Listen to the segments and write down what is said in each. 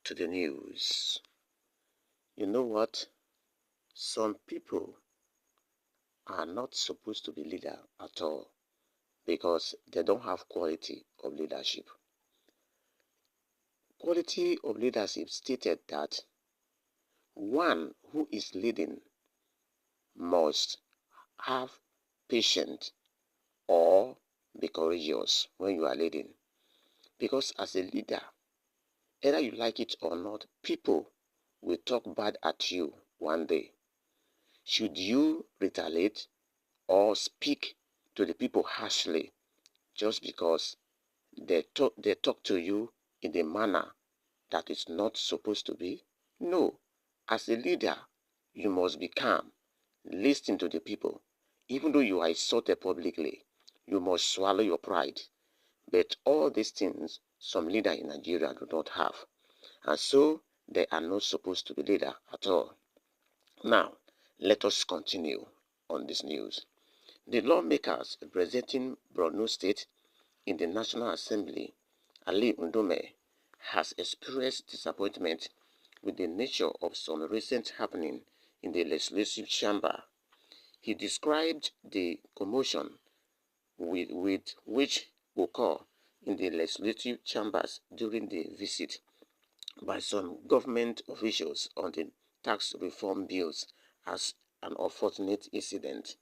to the news. You know what? Some people are not supposed to be leader at all because they don't have quality of leadership. Quality of leadership stated that one who is leading must have patience or be courageous when you are leading. Because as a leader, either you like it or not, people will talk bad at you one day. Should you retaliate or speak to the people harshly just because they talk to you in a manner that is not supposed to be? No. As a leader, you must be calm. Listen to the people. Even though you are insulted publicly, you must swallow your pride. But all these things, some leader in Nigeria do not have. And so, they are not supposed to be leader at all. Now, let us continue on this news. The lawmakers representing Borno State in the National Assembly, Ali Ndume, has expressed disappointment with the nature of some recent happening in the legislative chamber. He described the commotion with which occurred in the legislative chambers during the visit by some government officials on the tax reform bills as an unfortunate incident.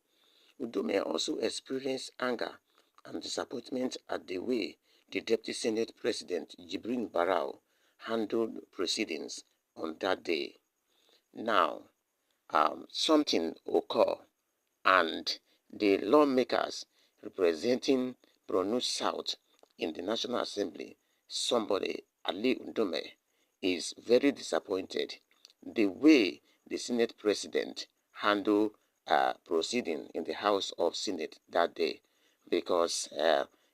Ndume also experienced anger and disappointment at the way the Deputy Senate President Jibrin Barau handled proceedings on that day. Now, something occurred, and the lawmakers representing Borno South in the National Assembly, somebody, Ali Ndume, is very disappointed the way the Senate President handled proceeding in the House of Senate that day, because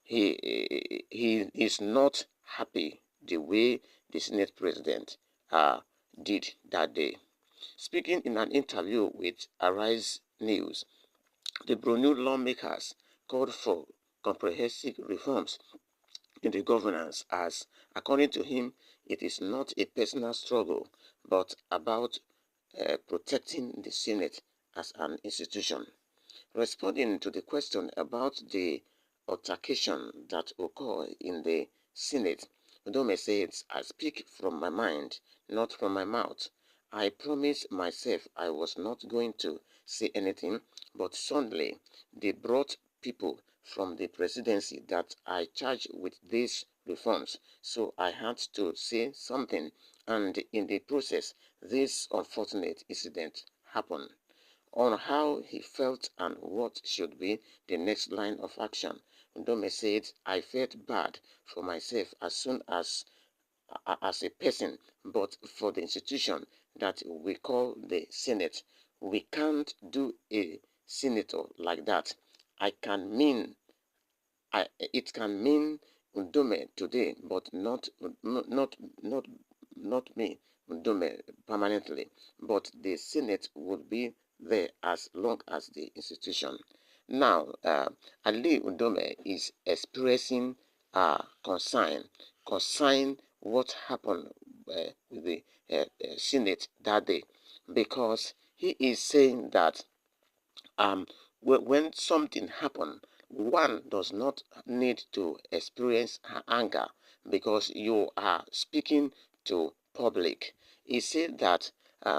he is not happy the way the Senate President did that day. Speaking in an interview with Arise News, the Brunei lawmakers called for comprehensive reforms in the governance as, according to him, it is not a personal struggle but about protecting the Senate as an institution. Responding to the question about the altercation that occurred in the Senate, Ndume said, I speak from my mind, not from my mouth. I promised myself I was not going to say anything, but suddenly they brought people from the presidency that I charged with these reforms, so I had to say something, and in the process, this unfortunate incident happened. On how he felt and what should be the next line of action, Ndume said, I felt bad for myself as soon as a person, but for the institution that we call the Senate. We can't do a senator like that. It can mean Ndume today, but not me, Ndume, permanently. But the Senate would be there as long as the institution. Now, Ali Ndume is expressing concern what happened with the Senate that day, because he is saying that when something happens, one does not need to experience anger because you are speaking to public. He said that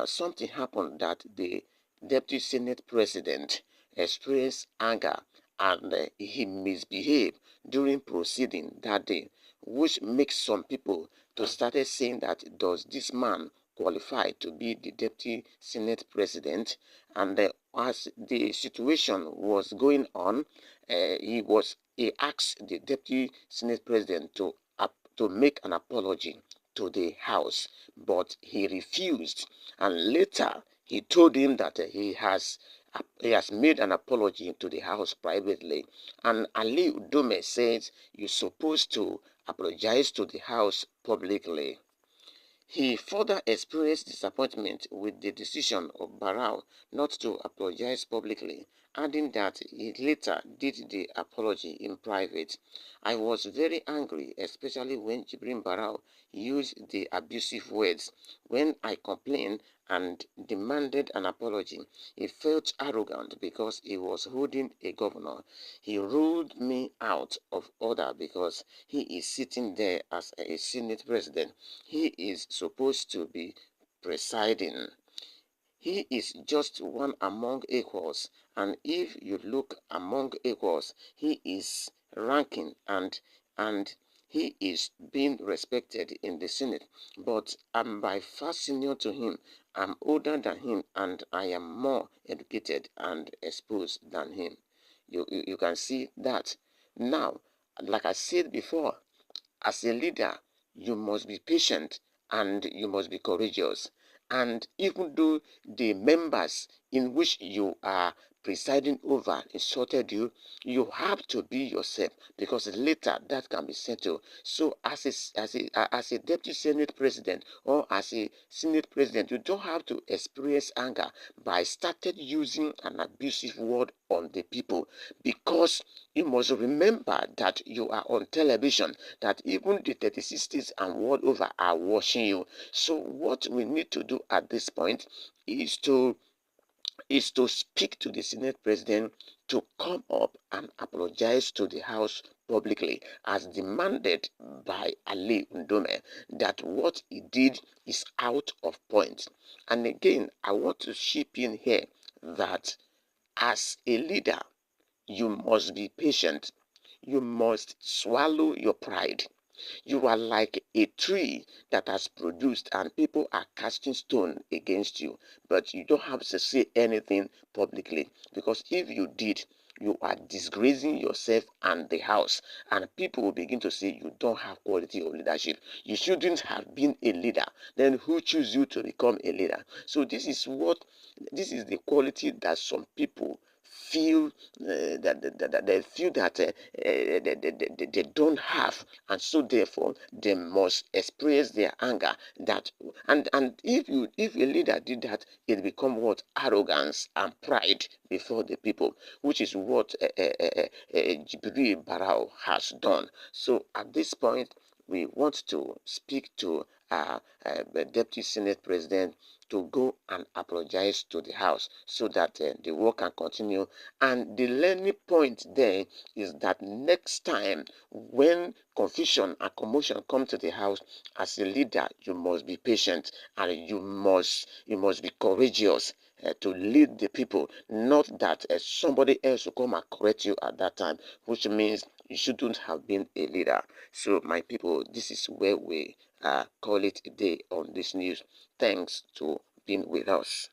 something happened that the Deputy Senate President experienced anger and he misbehaved during proceeding that day, which makes some people to started saying that does this man qualify to be the Deputy Senate President? And as the situation was going on, he asked the Deputy Senate President to make an apology to the House, but he refused. And later, he told him that he has made an apology to the House privately. And Ali Ndume says you're supposed to apologize to the House publicly. He further expressed disappointment with the decision of Barrow not to apologize publicly, adding that he later did the apology in private. I was very angry, especially when Jibrin Barrow used the abusive words. When I complained and demanded an apology, he felt arrogant because he was holding a governor. He ruled me out of order because he is sitting there as a Senate president. He is supposed to be presiding. He is just one among equals, and if you look among equals, he is ranking and he is being respected in the Senate. But I'm by far senior to him. I'm older than him, and I am more educated and exposed than him. You can see that. Now, like I said before, as a leader, you must be patient and you must be courageous. And even though the members in which you are presiding over insulted you, you have to be yourself because later that can be settled. So as a deputy senate president or as a senate president, you don't have to express anger by started using an abusive word on the people, because you must remember that you are on television, that even the 36 states and world over are watching you. So what we need to do at this point is to speak to the Senate President to come up and apologize to the House publicly as demanded by Ali Ndume, that what he did is out of point. And again, I want to chip in here that as a leader, you must be patient. You must swallow your pride. You are like a tree that has produced and people are casting stone against you, but you don't have to say anything publicly, because if you did, you are disgracing yourself and the house, and people will begin to say you don't have quality of leadership. You shouldn't have been a leader. Then who choose you to become a leader? So this is the quality that some people feel that they feel that they don't have, and so therefore they must express their anger. That and if a leader did that, it become what? Arrogance and pride before the people, which is what Jibril Barao has done. So at this point, we want to speak to the Deputy Senate President to go and apologize to the House so that the work can continue. And the learning point there is that next time when confusion and commotion come to the House, as a leader, you must be patient and you must be courageous to lead the people, not that somebody else will come and correct you at that time, which means you shouldn't have been a leader. So, my people, this is where we call it a day on this news. Thanks to being with us.